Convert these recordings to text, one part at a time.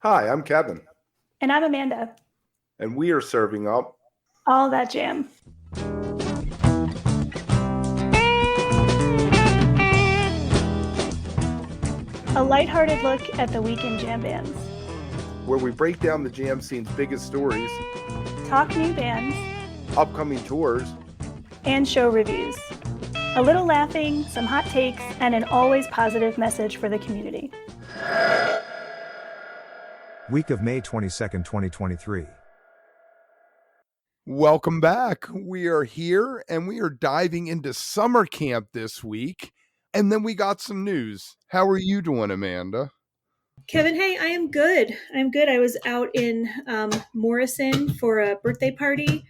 Hi, I'm Kevin, And I'm Amanda. and we are serving up. All that jam. A lighthearted look at the weekend jam bands. Where we break down the jam scene's biggest stories, Talk new bands. upcoming tours, And show reviews. A little laughing, some hot takes, and an always positive message for the community. Week of May 22nd, 2023. Welcome back. We are here and we are diving into summer camp this week. And then we got some news. How are you doing, Amanda? Kevin, hey, I am good. I'm good. I was out in Morrison for a birthday party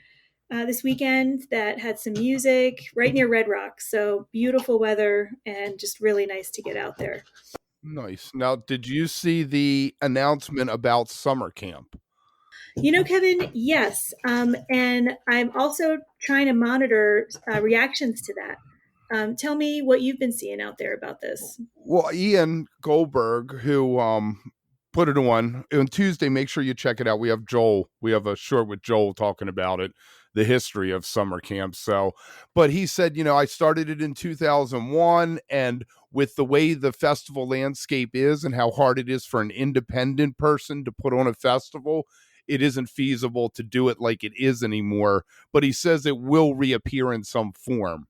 this weekend that had some music right near Red Rock. So beautiful weather and just really nice to get out there. Nice. Now, did you see the announcement about summer camp? Kevin, yes. And I'm also trying to monitor reactions to that. Tell me what you've been seeing out there about this. Well, Ian Goldberg, who put it on Tuesday, make sure you check it out. We have Joel. We have a short with Joel talking about it, the history of summer camp. So, but he said, I started it in 2001, and with the way the festival landscape is and how hard it is for an independent person to put on a festival, it isn't feasible to do it like it is anymore. But he says it will reappear in some form.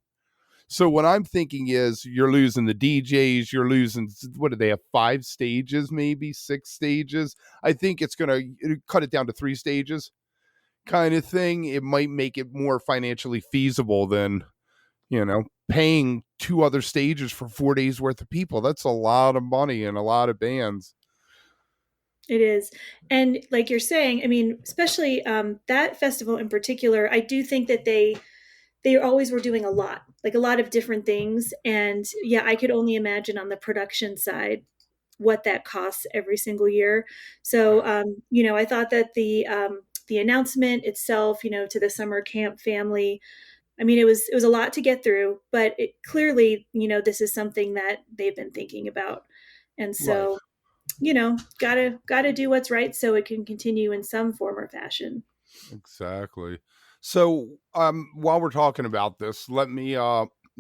So what I'm thinking is you're losing the DJs, you're losing, what do they have, 5 stages, maybe 6 stages? I think it's going to cut it down to 3 stages kind of thing. It might make it more financially feasible than, paying 2 other stages for 4 days worth of people. That's a lot of money and a lot of bands. It is. And like you're saying, I mean, especially that festival in particular, I do think that they always were doing a lot, like a lot of different things. And yeah, I could only imagine on the production side what that costs every single year. So, I thought that the announcement itself, to the summer camp family, I mean, it was a lot to get through, but it clearly, this is something that they've been thinking about. And Right. so, gotta do what's right so it can continue in some form or fashion. Exactly. So, while we're talking about this, let me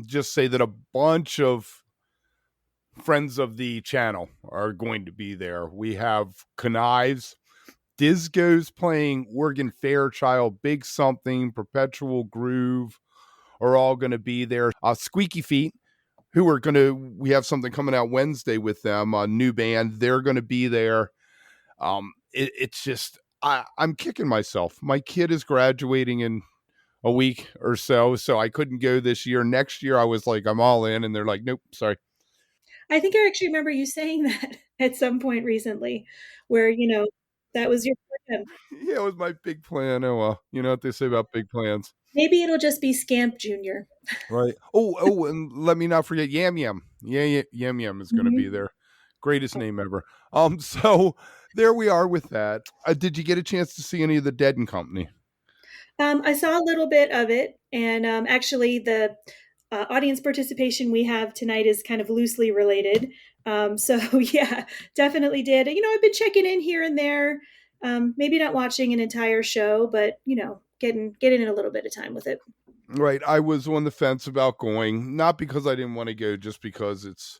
just say that a bunch of friends of the channel are going to be there. We have Knives, Disco's playing, Oregon Fairchild, Big Something, Perpetual Groove are all going to be there. Squeaky Feet, we have something coming out Wednesday with them, a new band. They're going to be there. It's just, I'm kicking myself. My kid is graduating in a week or so I couldn't go this year. Next year, I was like, I'm all in, and they're like, nope, sorry. I think I actually remember you saying that at some point recently, where that was your plan. Yeah, it was my big plan. Oh well, you know what they say about big plans. Maybe it'll just be Scamp Junior. Right. Oh, and let me not forget Yam Yam. Yeah, Yam Yam is going to be Mhm. there. Greatest name ever. So there we are with that. Did you get a chance to see any of the Dead and Company? I saw a little bit of it, and actually, the audience participation we have tonight is kind of loosely related. So yeah, definitely did. I've been checking in here and there. Maybe not watching an entire show, but getting in a little bit of time with it. Right. I was on the fence about going, not because I didn't want to go, just because it's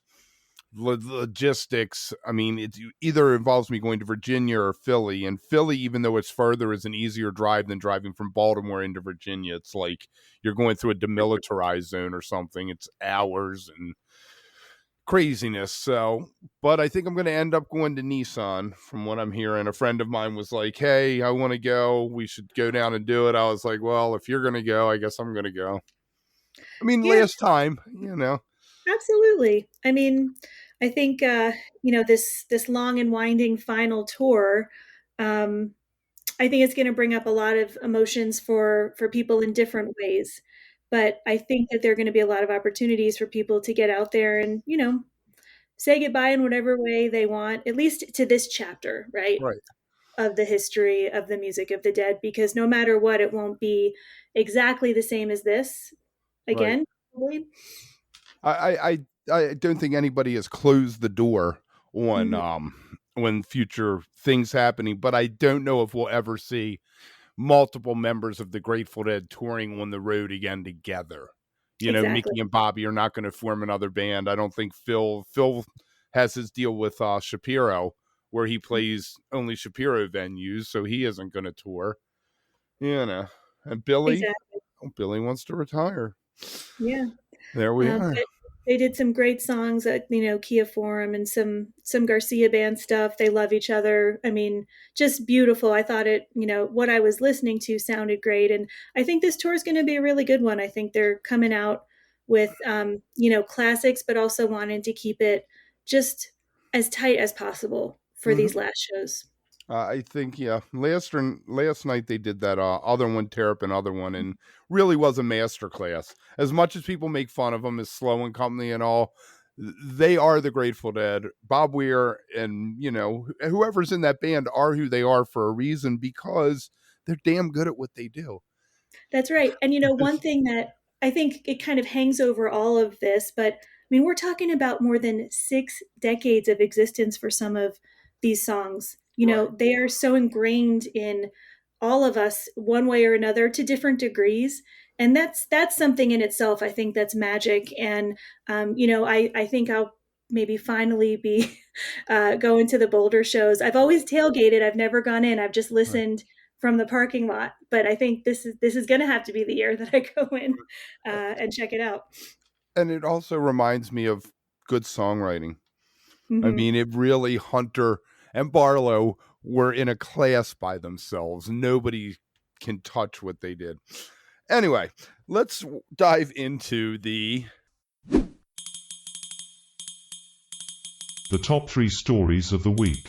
logistics. I mean, it either involves me going to Virginia or Philly, and Philly, even though it's further, is an easier drive than driving from Baltimore into Virginia. It's like you're going through a demilitarized zone or something. It's hours and craziness. So, but I think I'm going to end up going to Nissan from what I'm hearing. A friend of mine was like, hey, I want to go. We should go down and do it. I was like, well, if you're going to go, I guess I'm going to go. I mean, Yeah, last time. absolutely. I mean, I think this long and winding final tour. Um, I think it's going to bring up a lot of emotions for people in different ways. But I think that there are going to be a lot of opportunities for people to get out there and say goodbye in whatever way they want, at least to this chapter, right, Right, of the history of the music of the dead. Because no matter what, it won't be exactly the same as this right. again. Probably. I don't think anybody has closed the door on Mhm. when future things happening, but I don't know if we'll ever see multiple members of the Grateful Dead touring on the road again together. You know, Exactly. Mickey and Bobby are not going to form another band. I don't think Phil has his deal with Shapiro, where he plays only Shapiro venues, so he isn't going to tour. You know, and Exactly. Billy wants to retire. Yeah. There we are. But they did some great songs at Kia Forum and some Garcia band stuff. They love each other. I mean, just beautiful. I thought it, what I was listening to sounded great, and I think this tour is going to be a really good one. I think they're coming out with classics, but also wanting to keep it just as tight as possible for these last shows. I think last night they did that other one, Terrapin other one, and really was a master class. As much as people make fun of them as Slow and Company and all, they are the Grateful Dead. Bob Weir and whoever's in that band are who they are for a reason, because they're damn good at what they do. That's right. And one thing that I think it kind of hangs over all of this, but I mean, we're talking about more than 6 decades of existence for some of these songs. Right. They are so ingrained in all of us one way or another to different degrees. And that's something in itself. I think that's magic. And, I think I'll maybe finally be going to the Boulder shows. I've always tailgated. I've never gone in. I've just Right. listened from the parking lot. But I think this is going to have to be the year that I go in and check it out. And it also reminds me of good songwriting. I Mm-hmm. mean, it really, Hunter and Barlow were in a class by themselves. Nobody can touch what they did. Anyway, let's dive into the top 3 stories of the week.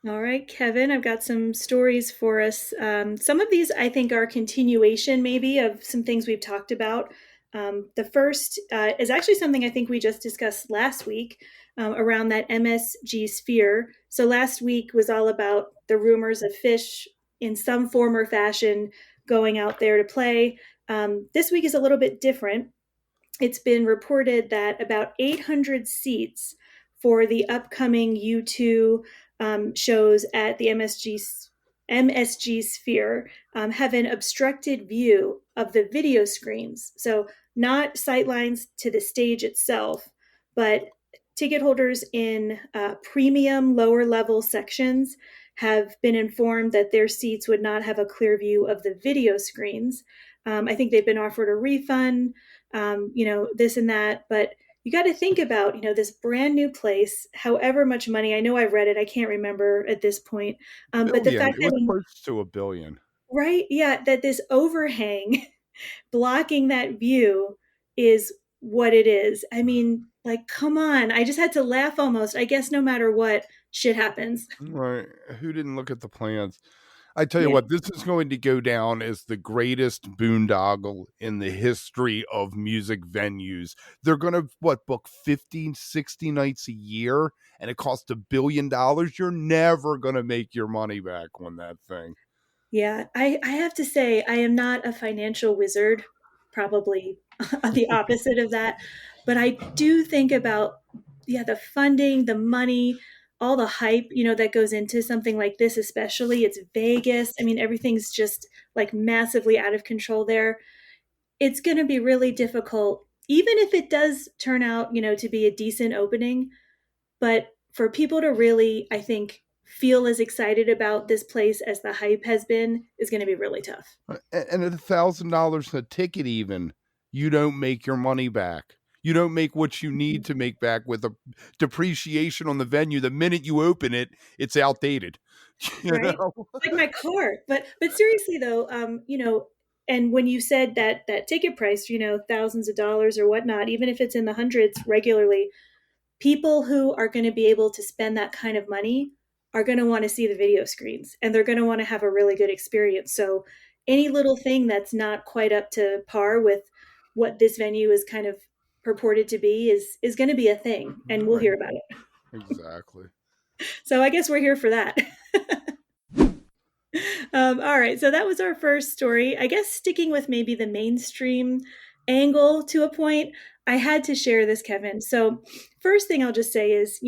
All right, Kevin, I've got some stories for us. Some of these I think are continuation, maybe, of some things we've talked about. The first is actually something I think we just discussed last week around that MSG sphere. So last week was all about the rumors of Fish in some form or fashion going out there to play. This week is a little bit different. It's been reported that about 800 seats for the upcoming U2 shows at the MSG Sphere have an obstructed view of the video screens. So, not sightlines to the stage itself, but ticket holders in premium lower level sections have been informed that their seats would not have a clear view of the video screens. I think they've been offered a refund, this and that, but you got to think about, this brand new place, however much money. I know I read it. I can't remember at this point. But the billion. fact It was that, close to $1 billion. right. Yeah. That this overhang blocking that view is what it is. I mean, like, come on. I just had to laugh almost. I guess no matter what, shit happens. Right. Who didn't look at the plans? I tell you Yeah. what, this is going to go down as the greatest boondoggle in the history of music venues. They're going to, book 50, 60 nights a year, and it costs $1 billion. You're never going to make your money back on that thing. Yeah, I have to say, I am not a financial wizard, probably the opposite of that. But I do think about, yeah, the funding, the money, all the hype, that goes into something like this, especially. It's Vegas. I mean, everything's just like massively out of control there. It's going to be really difficult, even if it does turn out, to be a decent opening. But for people to really, I think, feel as excited about this place as the hype has been is going to be really tough. And at $1,000 a ticket, even, you don't make your money back. You don't make what you need to make back with a depreciation on the venue. The minute you open it, it's outdated. You Right? know? Like my car. But seriously though, and when you said that ticket price, thousands of dollars or whatnot, even if it's in the hundreds regularly, people who are going to be able to spend that kind of money are going to want to see the video screens, and they're going to want to have a really good experience. So any little thing that's not quite up to par with what this venue is kind of purported to be is going to be a thing, and we'll Right. hear about it. Exactly. So I guess we're here for that. All right, so that was our first story. I guess sticking with maybe the mainstream angle to a point, I had to share this, Kevin. So, first thing I'll just say is,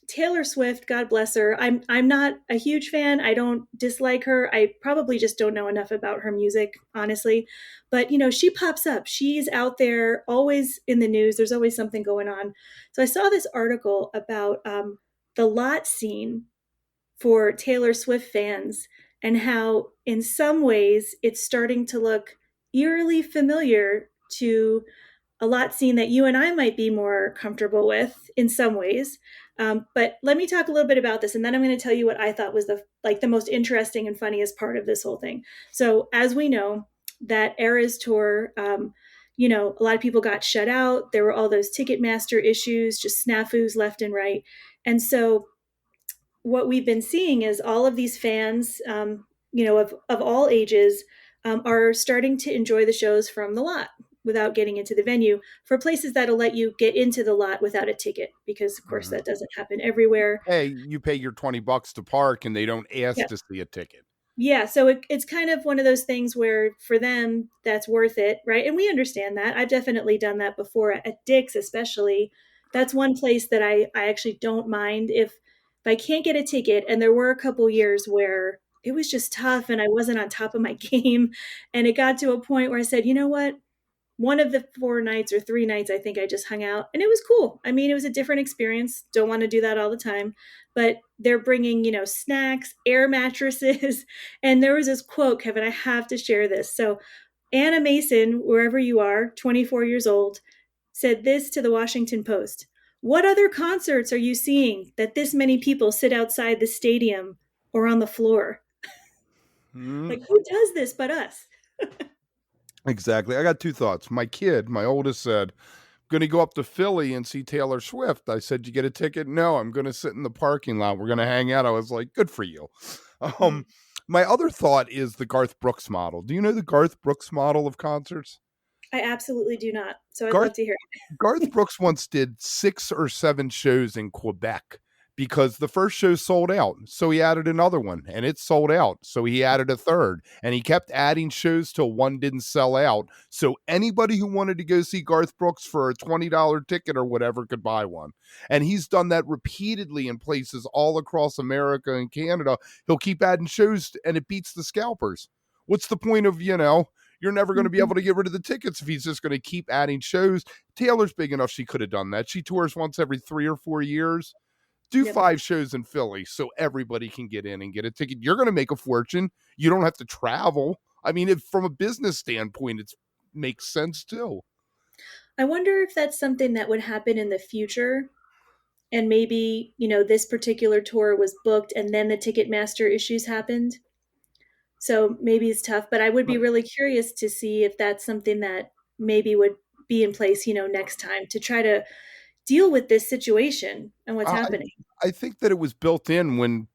Taylor Swift, God bless her. I'm not a huge fan. I don't dislike her. I probably just don't know enough about her music, honestly. But she pops up. She's out there, always in the news. There's always something going on. So I saw this article about the lot scene for Taylor Swift fans and how, in some ways, it's starting to look eerily familiar to a lot scene that you and I might be more comfortable with in some ways. But let me talk a little bit about this, and then I'm going to tell you what I thought was the most interesting and funniest part of this whole thing. So, as we know, that Eras tour, a lot of people got shut out. There were all those Ticketmaster issues, just snafus left and right, and so what we've been seeing is all of these fans, of all ages, are starting to enjoy the shows from the lot without getting into the venue for places that'll let you get into the lot without a ticket, because of course that doesn't happen everywhere. Hey, you pay your $20 to park and they don't ask Yeah. to see a ticket. Yeah, so it's kind of one of those things where for them that's worth it, right? And we understand that. I've definitely done that before at Dick's, especially. That's one place that I actually don't mind if I can't get a ticket. And there were a couple years where it was just tough and I wasn't on top of my game, and it got to a point where I said, you know what? One of the 4 nights or 3 nights, I think I just hung out, and it was cool. I mean, it was a different experience. Don't want to do that all the time, but they're bringing, snacks, air mattresses. And there was this quote, Kevin, I have to share this. So Anna Mason, wherever you are, 24 years old, said this to the Washington Post: "What other concerts are you seeing that this many people sit outside the stadium or on the floor?" Like, who does this but us? Exactly. I got two thoughts. My kid, my oldest, said, "Going to go up to Philly and see Taylor Swift." I said, "You get a ticket?" "No, I'm going to sit in the parking lot. We're going to hang out." I was like, "Good for you." Um, my other thought is the Garth Brooks model. Do you know the Garth Brooks model of concerts? I absolutely do not. So I'd Garth love to hear. Garth Brooks once did 6 or 7 shows in Quebec because the first show sold out. So he added another one and it sold out. So he added a third and he kept adding shows till one didn't sell out. So anybody who wanted to go see Garth Brooks for a $20 ticket or whatever could buy one. And he's done that repeatedly in places all across America and Canada. He'll keep adding shows and it beats the scalpers. What's the point of, you're never going to be able to get rid of the tickets if he's just going to keep adding shows. Taylor's big enough. She could have done that. She tours once every 3 or 4 years. Do Yep. 5 shows in Philly so everybody can get in and get a ticket. You're going to make a fortune. You don't have to travel. I mean, if from a business standpoint, it makes sense too. I wonder if that's something that would happen in the future. And maybe, this particular tour was booked and then the Ticketmaster issues happened. So maybe it's tough, but I would be really curious to see if that's something that maybe would be in place, next time to try to deal with this situation and what's I, happening. I think that it was built in when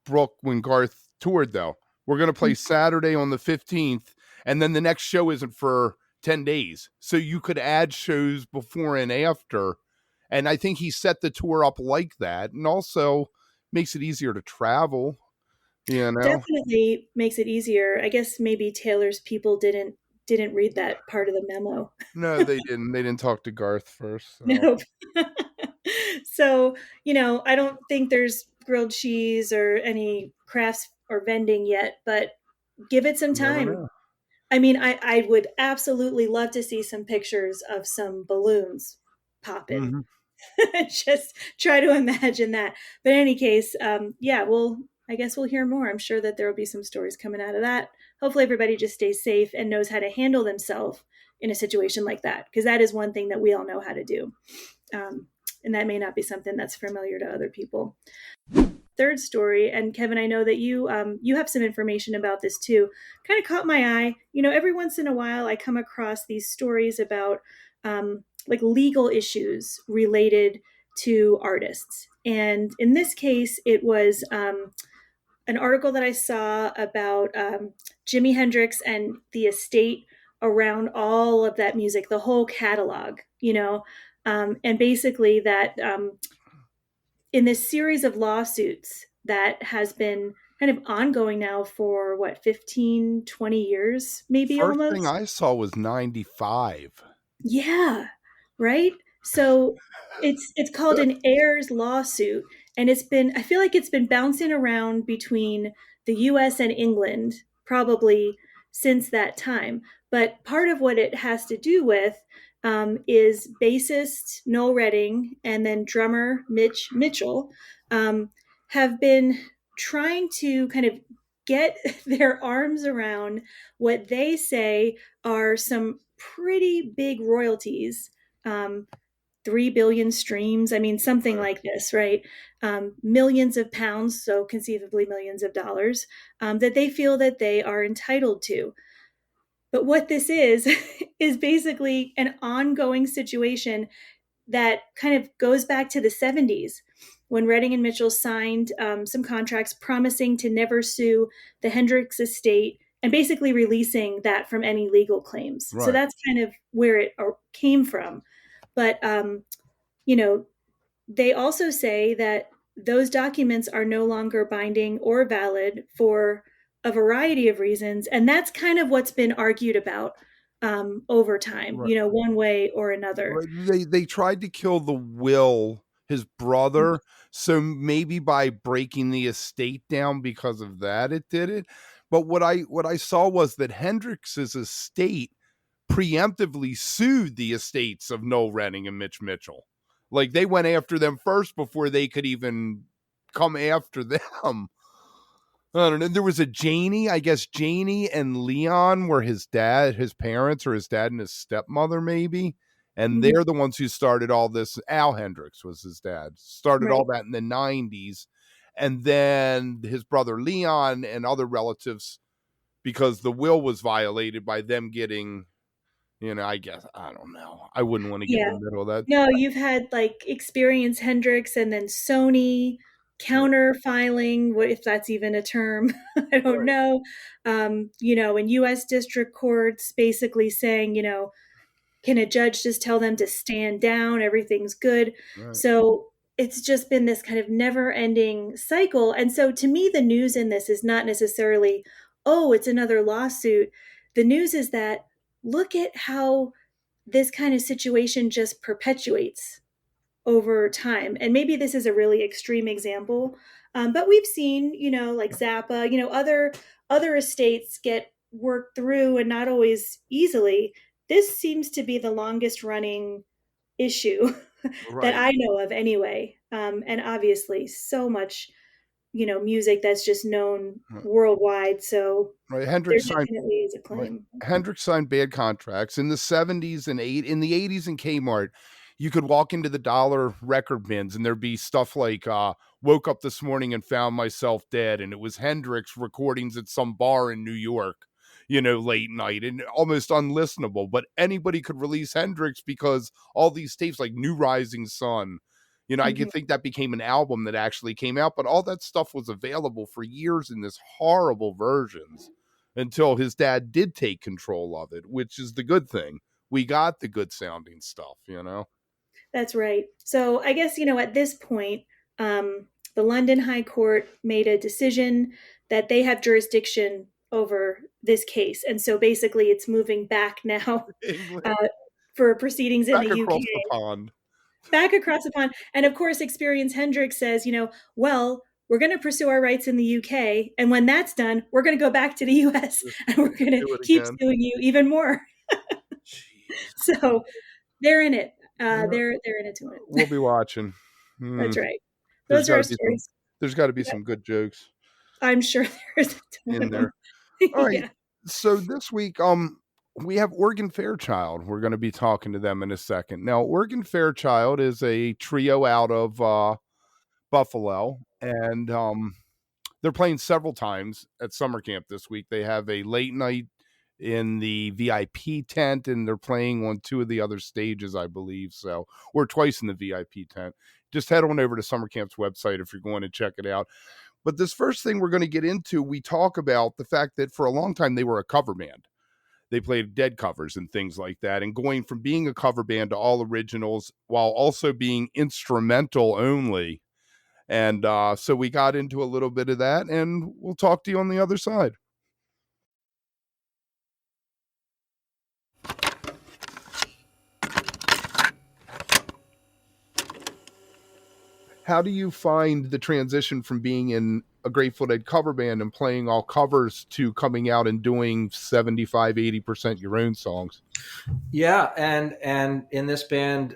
Garth toured, though. We're going to play Saturday on the 15th, and then the next show isn't for 10 days. So you could add shows before and after. And I think he set the tour up like that, and also makes it easier to travel, Definitely makes it easier. I guess maybe Taylor's people didn't read that part of the memo. No, they didn't. They didn't talk to Garth first. So. Nope. So, I don't think there's grilled cheese or any crafts or vending yet, but give it some time. I mean, I would absolutely love to see some pictures of some balloons popping. Mm-hmm. Just try to imagine that. But in any case, I guess we'll hear more. I'm sure that there will be some stories coming out of that. Hopefully everybody just stays safe and knows how to handle themselves in a situation like that, because that is one thing that we all know how to do. And that may not be something that's familiar to other people. Third story, and Kevin, I know that you have some information about this too. Kind of caught my eye. Every once in a while, I come across these stories about like legal issues related to artists, and in this case, it was an article that I saw about Jimi Hendrix and the estate around all of that music, the whole catalog. And basically that in this series of lawsuits that has been kind of ongoing now for 15, 20 years, maybe. First almost. thing I saw was 95. Yeah. right? So it's called an heirs lawsuit, and I feel like it's been bouncing around between the US and England probably since that time. But part of what it has to do with is bassist Noel Redding and then drummer Mitch Mitchell have been trying to kind of get their arms around what they say are some pretty big royalties. 3 billion streams. I mean, something like this, right? Millions of pounds, so conceivably millions of dollars, that they feel that they are entitled to. But what this is basically an ongoing situation that kind of goes back to the 70s when Redding and Mitchell signed some contracts promising to never sue the Hendrix estate and basically releasing that from any legal claims. So Right. that's kind of where it came from. But, you know, they also say that those documents are no longer binding or valid for a variety of reasons. And that's kind of what's been argued about over time, Right. one way or another. Right. They tried to kill the Will, his brother, so maybe by breaking the estate down because of that it did it. But what I saw was that Hendrix's estate preemptively sued the estates of Noel Redding and Mitch Mitchell. Like they went after them first before they could even come after them. I don't know. There was a Janie, I guess Janie and Leon were his parents, or his dad and his stepmother, maybe. And they're the ones who started all this. Al Hendrix was his dad, started all that in the 90s. And then his brother Leon and other relatives, because the will was violated by them getting, I guess, I don't know. I wouldn't want to get in the middle of that. No, you've had like Experience Hendrix and then Sony counter filing, what if that's even a term? I don't know. In US district courts basically saying, can a judge just tell them to stand down? Everything's good. Right. So it's just been this kind of never ending cycle. And so to me, the news in this is not necessarily, oh, it's another lawsuit. The news is that look at how this kind of situation just perpetuates over time. And maybe this is a really extreme example, but we've seen, like Zappa, other estates get worked through and not always easily. This seems to be the longest running issue that I know of anyway. And obviously so much, music that's just known worldwide. So Hendrix there definitely is a claim. Hendrix signed bad contracts in the 70s and in the 80s in Kmart. You could walk into the dollar record bins and there'd be stuff like woke up this morning and found myself dead, and it was Hendrix recordings at some bar in New York, late night, and almost unlistenable. But anybody could release Hendrix because all these tapes like New Rising Sun, I could think that became an album that actually came out, but all that stuff was available for years in this horrible versions until his dad did take control of it, which is the good thing. We got the good sounding stuff, That's right. So I guess, at this point, the London High Court made a decision that they have jurisdiction over this case. And so basically it's moving back now for proceedings in the UK. Across the pond. Back across the pond. And of course, Experience Hendrix says, well, we're going to pursue our rights in the UK. And when that's done, we're going to go back to the US and we're going to keep suing you even more. So they're in it. They're in it to win. We'll be watching. That's right. Those are our stories. There's got to be some good jokes. I'm sure there's a ton in there. All right. So this week, we have Oregon Fairchild. We're going to be talking to them in a second. Now, Oregon Fairchild is a trio out of Buffalo, and they're playing several times at summer camp this week. They have a late night in the VIP tent, and they're playing on two of the other stages, I believe. So, or twice in the VIP tent. Just head on over to summer camp's website if you're going to check it out. But this first thing we're going to get into, we talk about the fact that for a long time they were a cover band. They played Dead covers and things like that, and going from being a cover band to all originals while also being instrumental only. And so we got into a little bit of that, and we'll talk to you on the other side. how do you find the transition from being in a Grateful Dead cover band and playing all covers to coming out and doing 75-80% your own songs? Yeah, and in this band,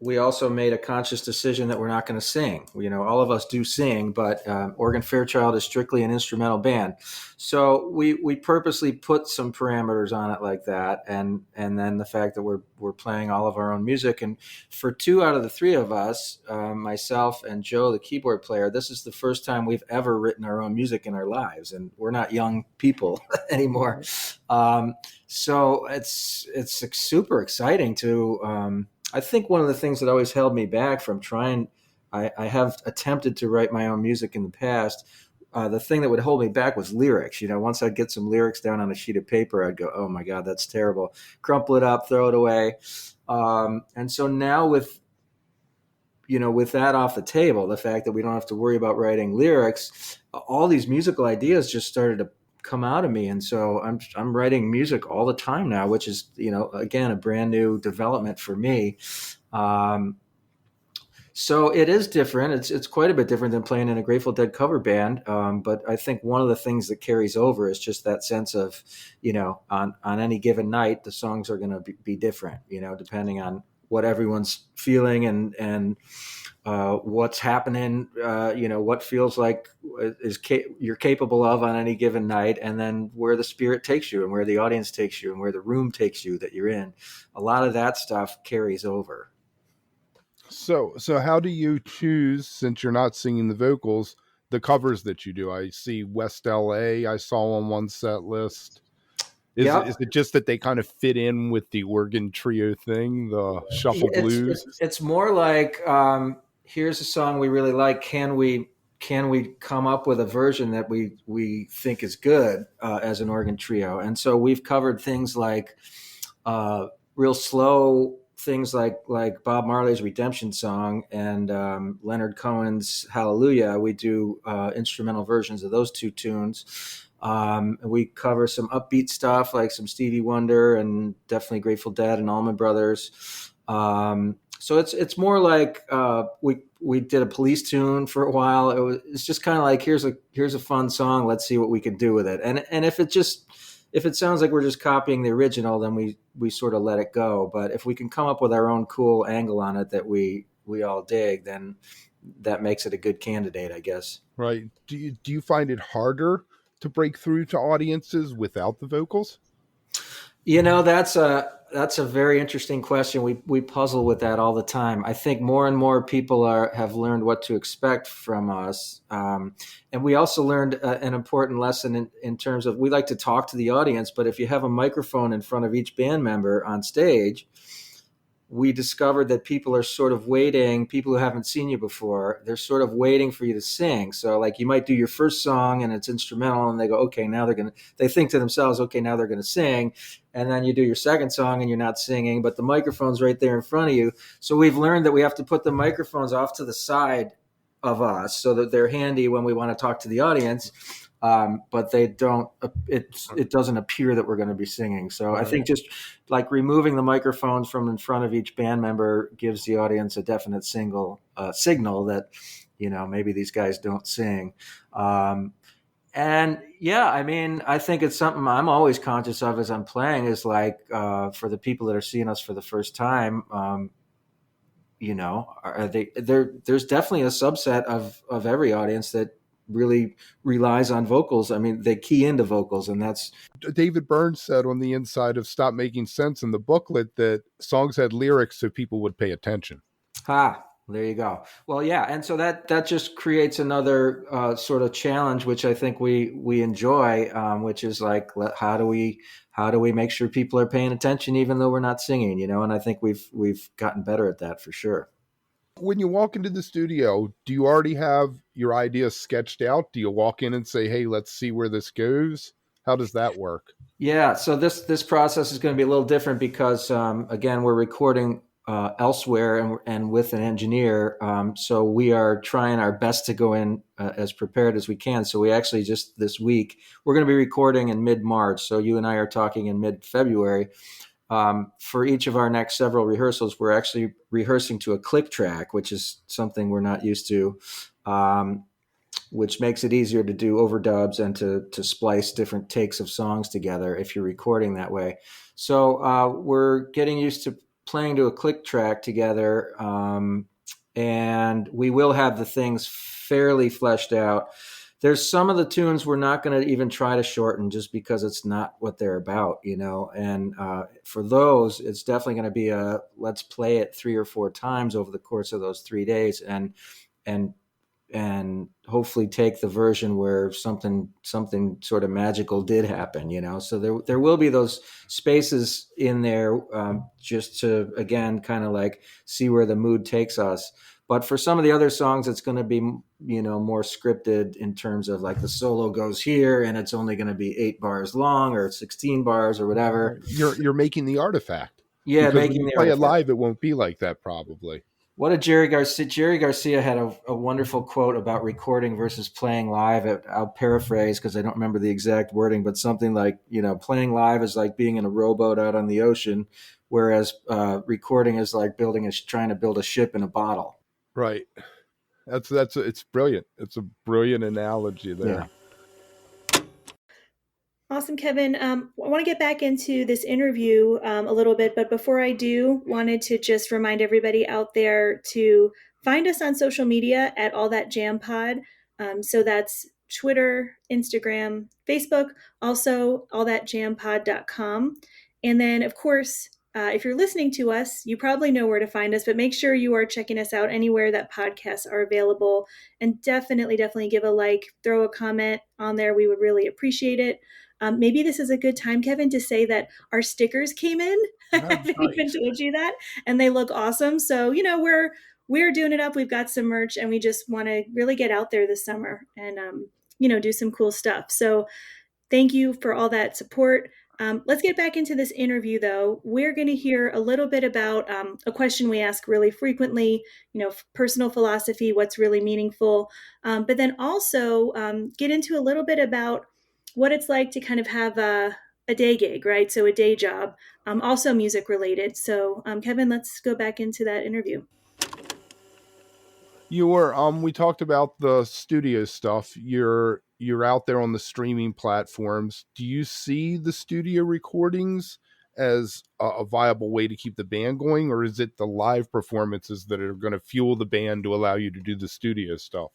we also made a conscious decision that we're not going to sing. All of us do sing, but Oregon Fairchild is strictly an instrumental band. So we purposely put some parameters on it like that, and then the fact that we're playing all of our own music. And for 2 out of the 3 of us, myself and Joe, the keyboard player, this is the first time we've ever written our own music in our lives, and we're not young people anymore. So it's super exciting to. I think one of the things that always held me back from trying, I have attempted to write my own music in the past. The thing that would hold me back was lyrics. Once I'd get some lyrics down on a sheet of paper, I'd go, oh my God, that's terrible. Crumple it up, throw it away. And so now with that off the table, the fact that we don't have to worry about writing lyrics, all these musical ideas just started to come out of me. And so I'm writing music all the time now, which is, again, a brand new development for me. So it is different. It's quite a bit different than playing in a Grateful Dead cover band. But I think one of the things that carries over is just that sense of, on any given night, the songs are going to be different, depending on what everyone's feeling and what's happening, what feels like you're capable of on any given night, and then where the spirit takes you and where the audience takes you and where the room takes you that you're in. A lot of that stuff carries over. So how do you choose, since you're not singing the vocals, the covers that you do? I see West LA I saw on one set list. Is it just that they kind of fit in with the organ trio thing, the shuffle blues? It's more like, here's a song we really like. Can we come up with a version that we think is good as an organ trio? And so we've covered things like real slow things like Bob Marley's Redemption Song and Leonard Cohen's Hallelujah. We do instrumental versions of those 2 tunes. We cover some upbeat stuff like some Stevie Wonder and definitely Grateful Dead and Allman Brothers. So it's more like we did a Police tune for a while. It's just kind of like here's a fun song. Let's see what we can do with it. And if it sounds like we're just copying the original, then we sort of let it go. But if we can come up with our own cool angle on it that we all dig, then that makes it a good candidate, I guess. Right. Do you find it harder to break through to audiences without the vocals? That's a very interesting question. We puzzle with that all the time. I think more and more people have learned what to expect from us. And we also learned an important lesson in terms of, we like to talk to the audience, but if you have a microphone in front of each band member on stage, we discovered that people are sort of waiting, people who haven't seen you before, they're sort of waiting for you to sing. So like you might do your first song and it's instrumental and they go, okay, now they think to themselves, okay, now they're going to sing. And then you do your second song and you're not singing, but the microphone's right there in front of you. So we've learned that we have to put the microphones off to the side of us so that they're handy when we want to talk to the audience. But they don't. It doesn't appear that we're going to be singing. So I think just like removing the microphones from in front of each band member gives the audience a definite signal that maybe these guys don't sing. And yeah, I mean, I think it's something I'm always conscious of as I'm playing is like for the people that are seeing us for the first time. There's definitely a subset of every audience that really relies on vocals. I mean, they key into vocals, and that's David Byrne said on the inside of Stop Making Sense in the booklet that songs had lyrics so people would pay attention. There you go. Well, yeah, and so that just creates another sort of challenge, which I think we enjoy, which is like how do we make sure people are paying attention even though we're not singing, and I think we've gotten better at that for sure. When you walk into the studio, do you already have your ideas sketched out? Do you walk in and say, hey, let's see where this goes? How does that work? Yeah, so this process is going to be a little different because, again, we're recording elsewhere and with an engineer. So we are trying our best to go in as prepared as we can. So we actually just this week, we're going to be recording in mid-March. So you and I are talking in mid-February. For each of our next several rehearsals, we're actually rehearsing to a click track, which is something we're not used to, which makes it easier to do overdubs and to splice different takes of songs together if you're recording that way. So we're getting used to playing to a click track together, and we will have the things fairly fleshed out. There's some of the tunes we're not going to even try to shorten just because it's not what they're about, and for those, it's definitely going to be let's play it 3 or 4 times over the course of those 3 days and hopefully take the version where something sort of magical did happen, so there will be those spaces in there, just to, again, kind of like see where the mood takes us. But for some of the other songs, it's going to be, more scripted in terms of like the solo goes here and it's only going to be 8 bars long or 16 bars or whatever. You're making the artifact. Yeah, because making when you the play artifact. it live, it won't be like that probably. What did Jerry Garcia had a wonderful quote about recording versus playing live. I'll paraphrase because I don't remember the exact wording, but something like, playing live is like being in a rowboat out on the ocean, whereas recording is like trying to build a ship in a bottle. Right. It's brilliant. It's a brilliant analogy there. Yeah. Awesome, Kevin. I want to get back into this interview a little bit, but before I do, wanted to just remind everybody out there to find us on social media at All That Jam Pod. So that's Twitter, Instagram, Facebook, also allthatjampod.com. And then, of course, if you're listening to us, you probably know where to find us, but make sure you are checking us out anywhere that podcasts are available. And definitely give a like, throw a comment on there. We would really appreciate it. Maybe this is a good time, Kevin, to say that our stickers came in. I haven't even told you that, and they look awesome. So, we're doing it up. We've got some merch, and we just want to really get out there this summer and, do some cool stuff. So thank you for all that support. Let's get back into this interview, though. We're going to hear a little bit about a question we ask really frequently, personal philosophy, what's really meaningful, but then also get into a little bit about what it's like to kind of have a day gig, right? So a day job, also music related. So Kevin, let's go back into that interview. We talked about the studio stuff. You're out there on the streaming platforms. Do you see the studio recordings as a viable way to keep the band going, or is it the live performances that are going to fuel the band to allow you to do the studio stuff?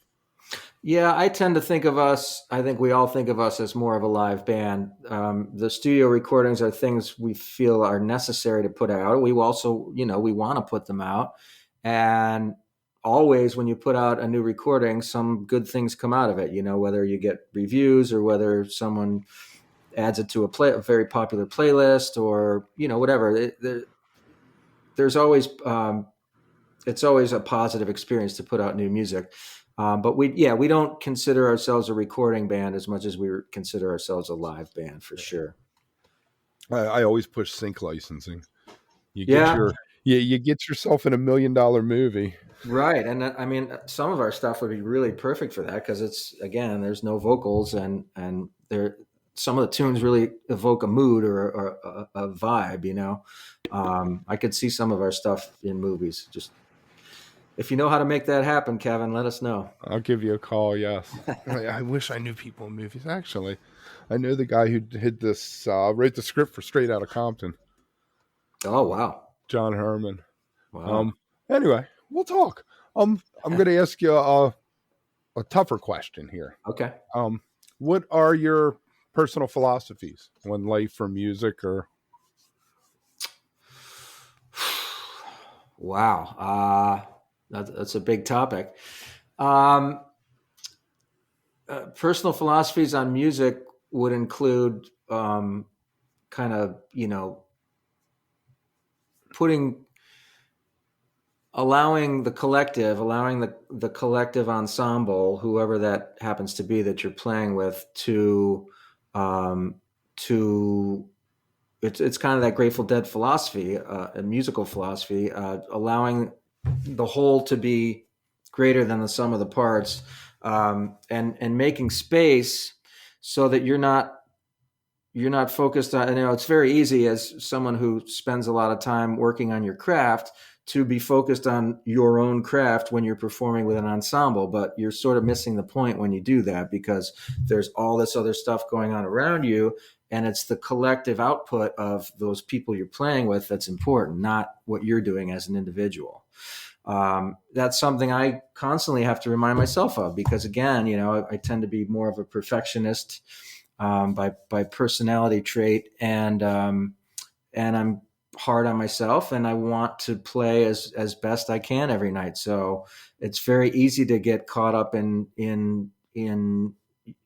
Yeah, I tend to think of us, I think we all think of us as more of a live band. The studio recordings are things we feel are necessary to put out. We also, we want to put them out. And always when you put out a new recording, some good things come out of it, whether you get reviews or whether someone adds it to a very popular playlist or, whatever. There's always, it's always a positive experience to put out new music. But we don't consider ourselves a recording band as much as we consider ourselves a live band for sure. I always push sync licensing. You get yourself in $1 million movie. Right. And I mean, some of our stuff would be really perfect for that because there's no vocals and some of the tunes really evoke a mood or a vibe, I could see some of our stuff in movies. Just if you know how to make that happen, Kevin, let us know. I'll give you a call. Yes. I wish I knew people in movies. Actually, I know the guy who did this, wrote the script for Straight Outta Compton. Oh, wow. John Herman. Wow. Anyway, we'll talk. I'm going to ask you a tougher question here. Okay. What are your personal philosophies on life or music or? Wow. That's a big topic. Personal philosophies on music would include kind of, allowing the collective ensemble, whoever that happens to be that you're playing with, to it's kind of that Grateful Dead philosophy, a musical philosophy, allowing the whole to be greater than the sum of the parts, and making space so that you're not you're not focused on, it's very easy as someone who spends a lot of time working on your craft to be focused on your own craft when you're performing with an ensemble, but you're sort of missing the point when you do that, because there's all this other stuff going on around you, and it's the collective output of those people you're playing with that's important, not what you're doing as an individual. That's something I constantly have to remind myself of, because again, I tend to be more of a perfectionist by personality trait, and I'm hard on myself, and I want to play as best I can every night. So it's very easy to get caught up in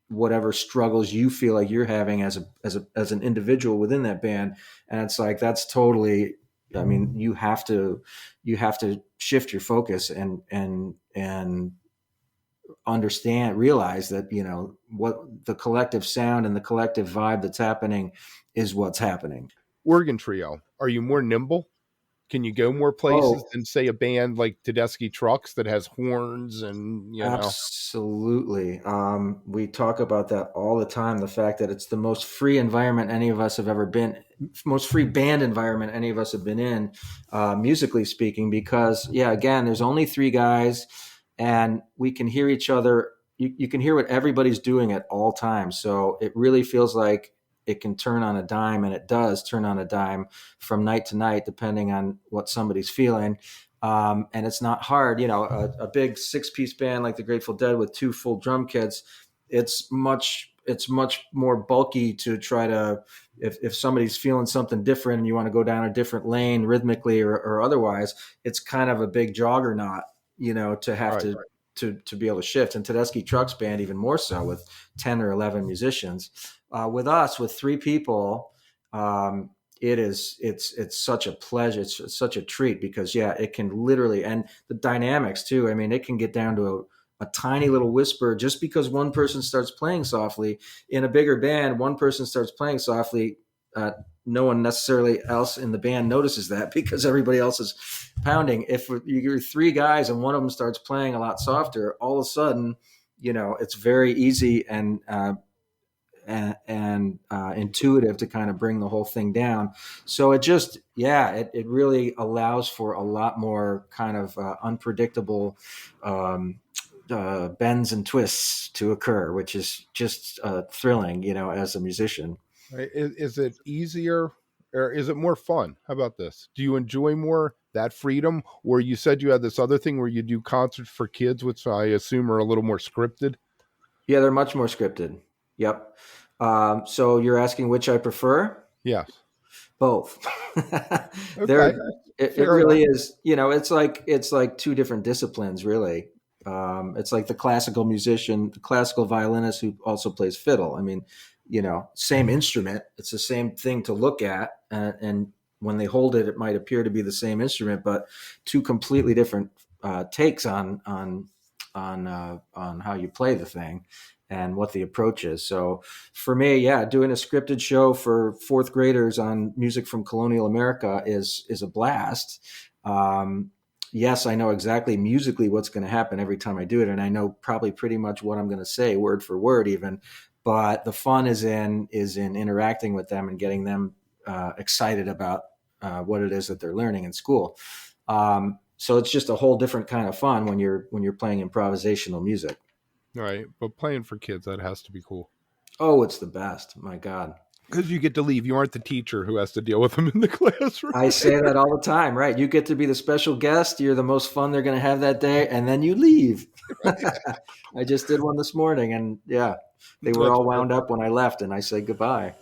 whatever struggles you feel like you're having as an individual within that band. And it's like, that's totally, I mean, you have to shift your focus and realize that, what the collective sound and the collective vibe that's happening is what's happening. Organ trio, are you more nimble? Can you go more places than, say, a band like Tedeschi Trucks that has horns and, Absolutely. We talk about that all the time. The fact that it's the most free environment any of us have ever been, most free band environment any of us have been in, musically speaking, because again, there's only 3 guys and we can hear each other. You can hear what everybody's doing at all times. So it really feels like it can turn on a dime, and it does turn on a dime from night to night, depending on what somebody's feeling. And it's not hard, a big 6-piece band like the Grateful Dead with 2 full drum kits. It's much more bulky to try to, if somebody's feeling something different and you want to go down a different lane rhythmically or otherwise, it's kind of a big juggernaut, to have to be able to shift. And Tedeschi Trucks band, even more so, with 10 or 11 musicians. With us, with 3 people, it's such a pleasure. It's such a treat, because it can literally, and the dynamics too. I mean, it can get down to a tiny little whisper just because one person starts playing softly. In a bigger band, one person starts playing softly. No one necessarily else in the band notices that, because everybody else is pounding. If you're 3 guys and one of them starts playing a lot softer, all of a sudden, it's very easy and intuitive to kind of bring the whole thing down. So it just, it really allows for a lot more kind of unpredictable bends and twists to occur, which is just thrilling, as a musician. Right. Is it easier, or is it more fun? How about this? Do you enjoy more that freedom, or you said you had this other thing where you do concerts for kids, which I assume are a little more scripted? Yeah, they're much more scripted. Yep. So you're asking which I prefer? Yes. Both. Okay. It really is, it's like 2 different disciplines, really. It's like the classical musician, the classical violinist who also plays fiddle. I mean, same instrument. It's the same thing to look at. And when they hold it, it might appear to be the same instrument, but 2 completely different takes on how you play the thing and what the approach is. So for me, doing a scripted show for 4th graders on music from colonial America is a blast. Yes, I know exactly musically what's going to happen every time I do it. And I know probably pretty much what I'm going to say word for word even, but the fun is in interacting with them and getting them excited about what it is that they're learning in school. So it's just a whole different kind of fun when you're playing improvisational music. Right. But playing for kids, that has to be cool. Oh, it's the best. My God. Because you get to leave. You aren't the teacher who has to deal with them in the classroom. I say that all the time, right? You get to be the special guest. You're the most fun they're going to have that day, and then you leave. I just did one this morning, and they were all wound up when I left, and I said goodbye.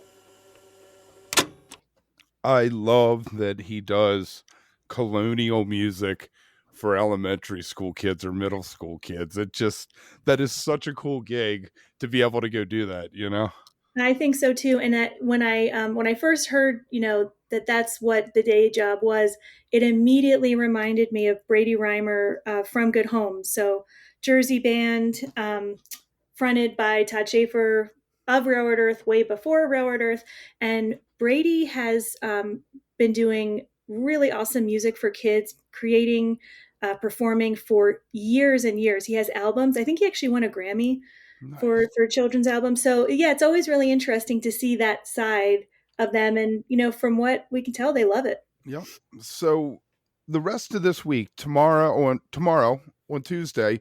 I love that he does colonial music for elementary school kids or middle school kids. That is such a cool gig to be able to go do that, I think so too. And that when I first heard, that's what the day job was, it immediately reminded me of Brady Reimer from Good Homes. So Jersey band, fronted by Todd Schaefer of Railroad Earth, way before Railroad Earth. And Brady has been doing really awesome music for kids, creating, performing for years and years. He has albums. I think he actually won a Grammy Nice. for children's albums. So yeah, it's always really interesting to see that side of them, and from what we can tell, they love it. Yep. So the rest of this week, tomorrow on Tuesday,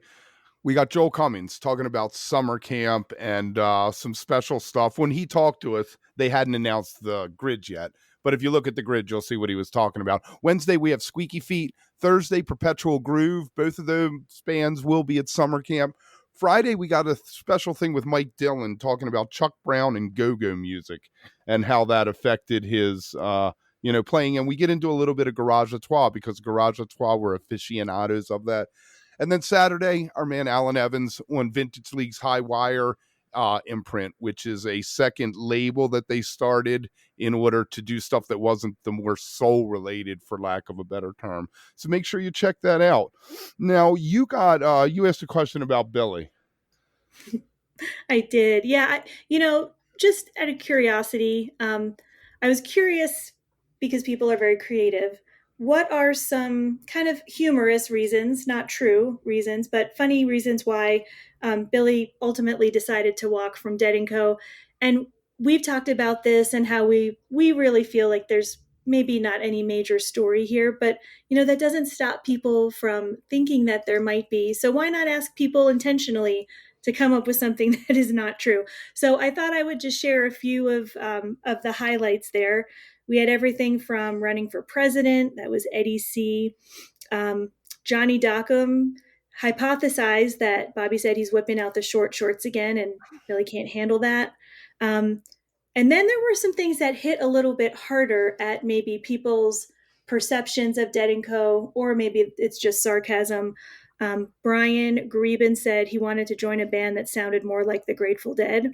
we got Joel Cummings talking about summer camp and some special stuff. When he talked to us, they hadn't announced the grid yet. But if you look at the grid, you'll see what he was talking about. Wednesday, we have Squeaky Feet. Thursday, Perpetual Groove. Both of those bands will be at summer camp. Friday, we got a special thing with Mike Dillon talking about Chuck Brown and go-go music and how that affected his playing. And we get into a little bit of Garage à Trois because Garage à Trois were aficionados of that. And then Saturday, our man Alan Evans on Vintage League's High Wire imprint, which is a second label that they started in order to do stuff that wasn't the more soul related, for lack of a better term. So make sure you check that out. Now, you asked a question about Billy. I did. Yeah. Just out of curiosity, I was curious because people are very creative. What are some kind of humorous reasons, not true reasons, but funny reasons why Billy ultimately decided to walk from Dead & Co? And we've talked about this and how we really feel like there's maybe not any major story here, but that doesn't stop people from thinking that there might be. So why not ask people intentionally to come up with something that is not true? So I thought I would just share a few of the highlights there. We had everything from running for president, that was Eddie C. Johnny Dockham hypothesized that Bobby said he's whipping out the short shorts again and Billy can't handle that. And then there were some things that hit a little bit harder at maybe people's perceptions of Dead & Co, or maybe it's just sarcasm. Brian Greben said he wanted to join a band that sounded more like the Grateful Dead.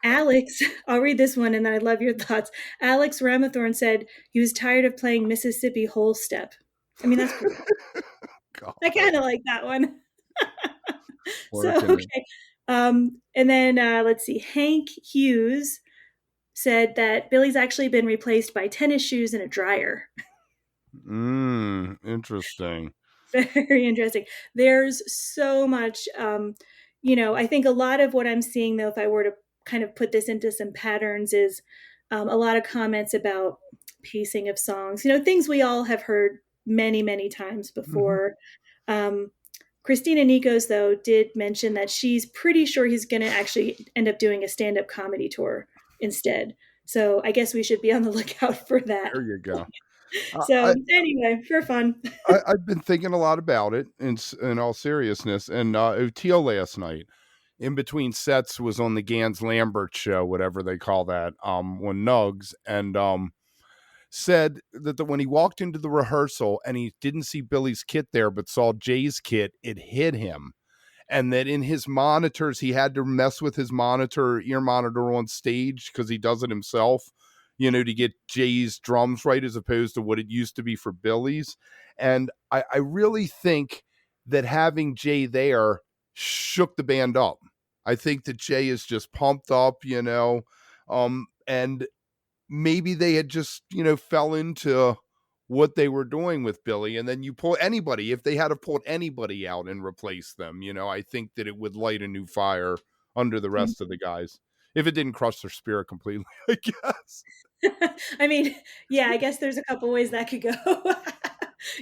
Alex, I'll read this one and then I'd love your thoughts. Alex Ramathorn said he was tired of playing Mississippi Whole Step. I mean, that's pretty cool. I kind of like that one. So, okay. And then let's see. Hank Hughes said that Billy's actually been replaced by tennis shoes and a dryer. Interesting. Very interesting. There's so much, I think a lot of what I'm seeing, though, if I were to kind of put this into some patterns, is a lot of comments about pacing of songs, things we all have heard many, many times before. Mm-hmm. Christina Nikos, though, did mention that she's pretty sure he's going to actually end up doing a stand-up comedy tour instead. So I guess we should be on the lookout for that. There you go. So anyway, for fun. I've been thinking a lot about it in all seriousness. And OTO last night, in between sets, was on the Gans Lambert show, whatever they call that, on Nugs, and said that when he walked into the rehearsal and he didn't see Billy's kit there, but saw Jay's kit, it hit him. And that in his monitors, he had to mess with his ear monitor on stage because he does it himself, to get Jay's drums right as opposed to what it used to be for Billy's. And I really think that having Jay there shook the band up. I think that Jay is just pumped up, and maybe they had just, fell into what they were doing with Billy. And then you pull anybody, if they had to pull anybody out and replace them, I think that it would light a new fire under the rest of the guys. If it didn't crush their spirit completely, I guess. I mean, yeah, I guess there's a couple ways that could go.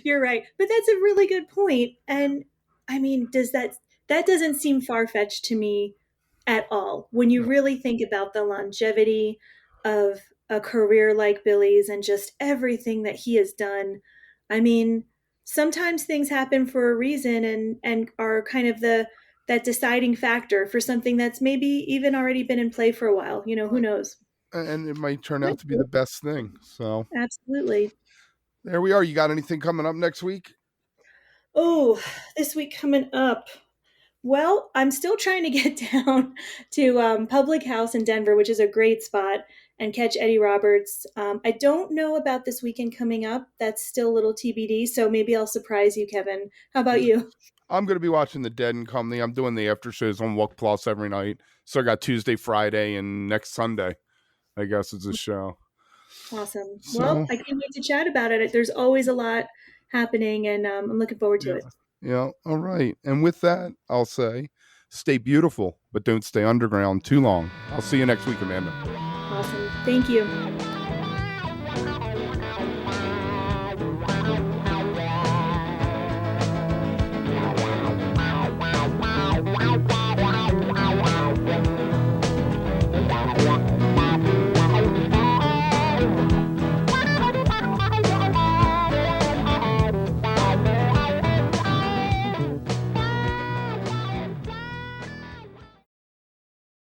You're right. But that's a really good point. And I mean, that doesn't seem far-fetched to me at all. When you really think about the longevity of a career like Billy's and just everything that he has done. I mean, sometimes things happen for a reason and are kind of that deciding factor for something that's maybe even already been in play for a while. Who knows? And it might turn out to be the best thing. So absolutely. There we are. You got anything coming up next week? Oh, this week coming up. Well, I'm still trying to get down to Public House in Denver, which is a great spot, and catch Eddie Roberts. I don't know about this weekend coming up. That's still a little TBD, so maybe I'll surprise you, Kevin. How about you? I'm going to be watching the Dead & Company. I'm doing the after shows on Walk Plus every night. So I got Tuesday, Friday, and next Sunday, I guess, is a show. Awesome. So, well, I can't wait to chat about it. There's always a lot happening, and I'm looking forward to it. Yeah. All right. And with that, I'll say stay beautiful, but don't stay underground too long. I'll see you next week, Amanda. Awesome. Thank you.